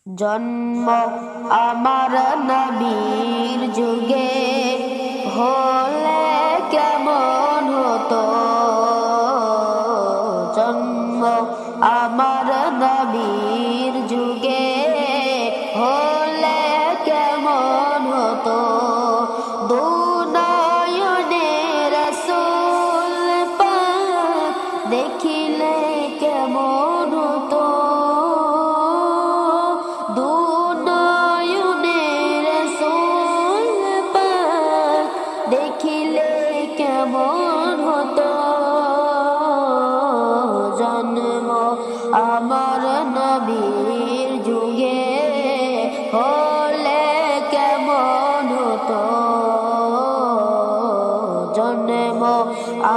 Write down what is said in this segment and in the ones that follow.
জন্ম আমার নবীর যুগে হলে কেমন হতো। জন্ম আমার নবীর যুগে হলে কেমন হতো। দুনয়নে রাসূল পাক দেখিলে কেমন হতো। দেখিলে কেমন হতো। জন্ম আমার নবীর যুগে হলে কেমন হতো। জন্ম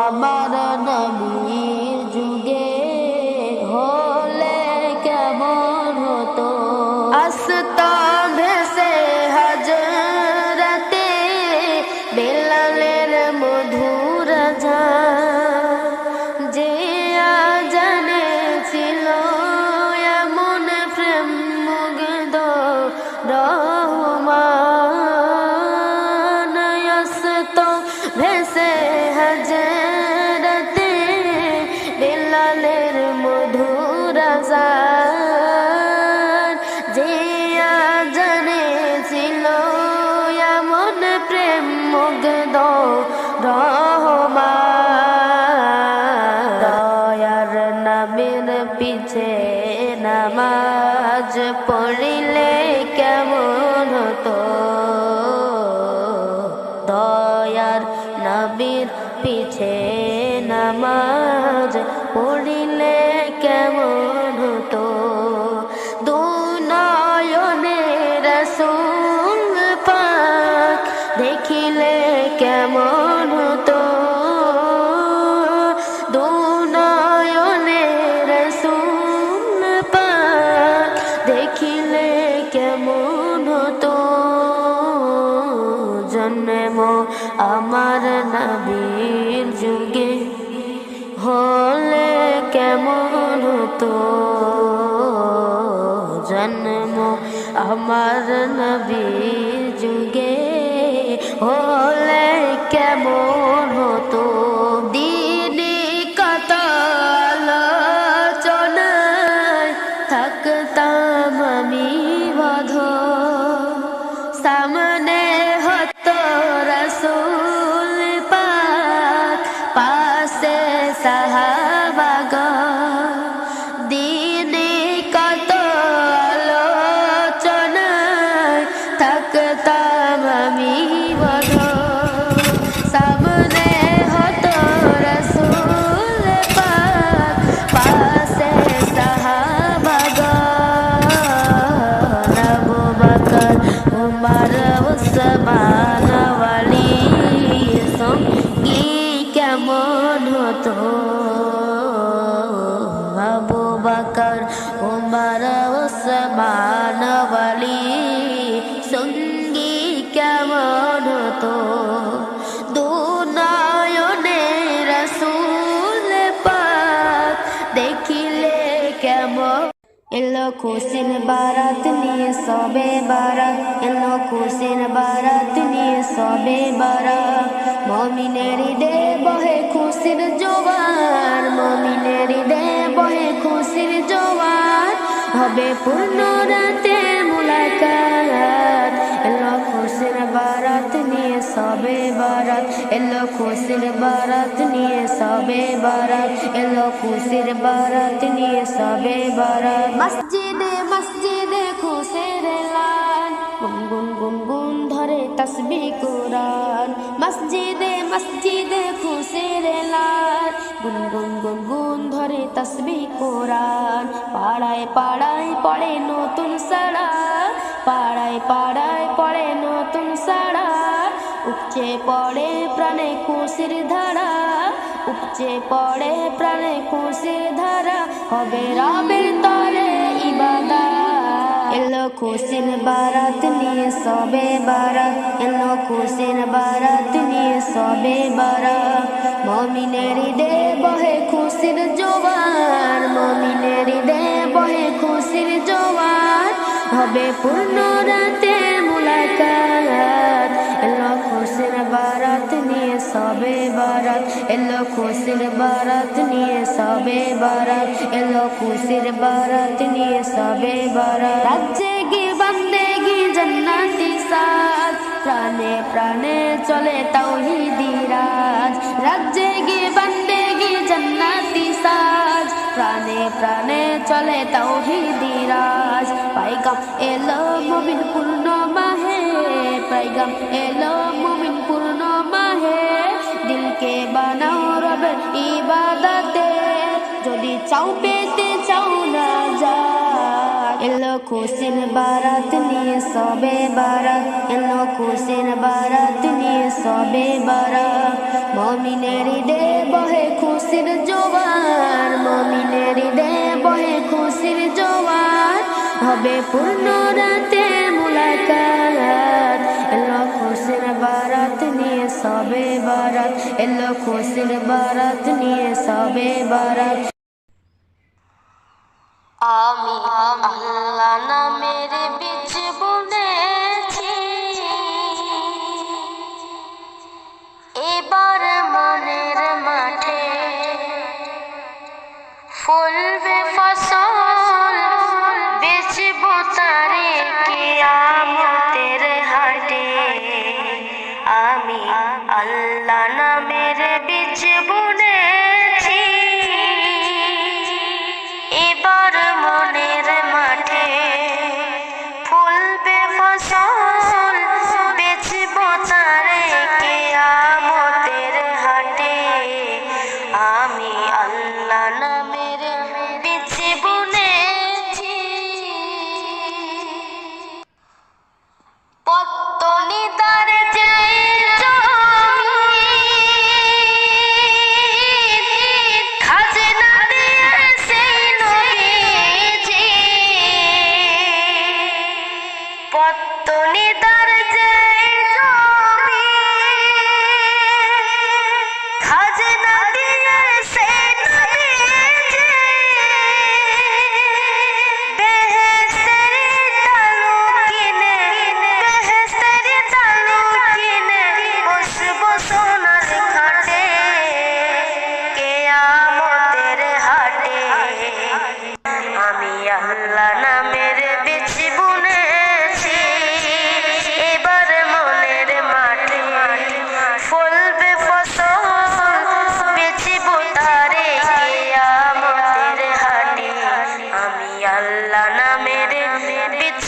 আমার নবীর যুগে হলে কেমন হতো। আসতা ভেসে হাজরাতে বেলালের মধুর আযান, যে আযানে ছিল এমন প্রেম মুগ্ধ রহমান। আসতো ভেসে হাজরাতে বেলালের মধুর আযান, যে আযানে ছিল এমন প্রেম মুগ্ধ রহমান। দয়ার নামের পিছে নামাজ পড়িলে কেমন হতো। দয়ার নবীর পিছে নামাজ পড়িলে কেমন হতো। দুনয়নে রাসূল পাক দেখিলে কেমন হতো। দুনয়নে রাসূল পাক দেখিলে কেমন হতো। জন্ম আমার নবীর যুগে হলে কেমন হতো। জন্ম আমার নবীর যুগে হলে কেমন হতো। দিনে কত আলোচনায় থাকতাম আমি বধ, সামনে হতো রাসূল পাক পাশে সাহাবাগণ। দিনে কত আলোচনায় থাকতাম আমি বধ, সামনে হতো রাসূল পাক পাশে সাহাবাগণ। আবু বকর উমর উসমান আলী সঙ্গী কেমন হতো। আবু বকর উমর উসমান আলী সঙ্গী কেমন হতো। দুনয়নে রাসূল পাক দেখিলে কেমন। এলো খুশির বারাত নিয়ে সবে বারাত, এলো খুশির বারাত নিয়ে সবে বারাত। মুমিনের ঈদে বহে খুশির জোয়ার, মুমিনের ঈদে বহে খুশির জোয়ার। হবে পূর্ণ রাতের মুলাকাত। এলো খুশির বারাত নিয়ে সবে বারাত, এলো খুশির বারাত নিয়ে সবে বারাত, এলো খুশির বারাত নিয়ে সবে বারাত। মসজিদে মসজিদে খুশির এলান, গুনগুন গুনগুন ধরে তাসবিহ কুরআন। মসজিদে মসজিদে খুশির এলান, গুনগুন গুনগুন ধরে তাসবিহ কুরআন। পাড়ায় পাড়ায় পড়ে নতুন সাড়া, পাড়ায় পাড়ায় পড়ে নতুন সাড়া। উপচে পড়ে প্রাণে খুশির ধারা, উপচে পড়ে প্রাণে খুশির ধারা। হবে রবের তরে ইবাদত। এলো খুশির বারাত নিয়ে সবে বারাত, এলো খুশির বারাত নিয়ে সবে বারাত। মুমিনের ঈদে বহে খুশির জোয়ার, মুমিনের ঈদে বহে খুশির জোয়ার। হবে পূর্ণ রাতে মুলাকাত এলো খুশির বারাত নিয়ে সবে বারাত এলো খুশির বারাত নিয়ে সবে বারাত এলো খুশির বারাত নিয়ে সবে বারাত রাজ্যে গি বন্দেগি জান্নাতি সাজ প্রাণে প্রাণে চলে তাওহীদি রাজ রাজ্যে গি বন্দেগি জান্নাতি সাজ প্রাণে প্রাণে চলে তাওহীদি রাজ পাইগাম এলো মুমিন পূর্ণ মাহে পাইগাম এলো মুমিন পূর্ণ মাহে দিলকে বানাও রবের ইবাদতে যদি চাও পেতে চাও না যা এলো খুশির বারাত নিয়ে সবে বারাত এলো খুশির বারাত নিয়ে সবে বারাত মুমিনের হৃদয়ে বহে খুশির জোয়ার মুমিনের হৃদয়ে বহে খুশির জোয়ার হবে পূর্ণ রাতে মুলাকাত এলো খুশির বারাত নিয়ে সবে বারাত এলো খুশির বারাত নিয়ে সবে বারাত আমি আল্লাহ নামের বীজ বুনেছি এবার মনের মাঠে ফলবে ফসল বেচবো তারে কিয়ামতের হাটে আমি আল্লাহ নামের বীজ বুনেছি এবার মনের মাঠে ফুলবে ফসল বেচবো তারে কিয়ামতের হাটে আমি আল্লাহ নামের বীজ বুনেছি পত্তনিদার যেই খাজনা দিয়ে সেই নবীজি পত্তনিদার যেই জমি খাজনা দিয়ে সেই নবীজি বেহেশতের তালু কিনে বেহেশতের তালু কিনে বসবো সোনার খাটে কিয়ামতের হাটে আমি আল্লাহ নামের বীজ বুনেছি এবার মনের মাঠে ফলবে ফসল বেচবো তারে কিয়ামতের হাটে আমি আল্লাহ নামের বীজ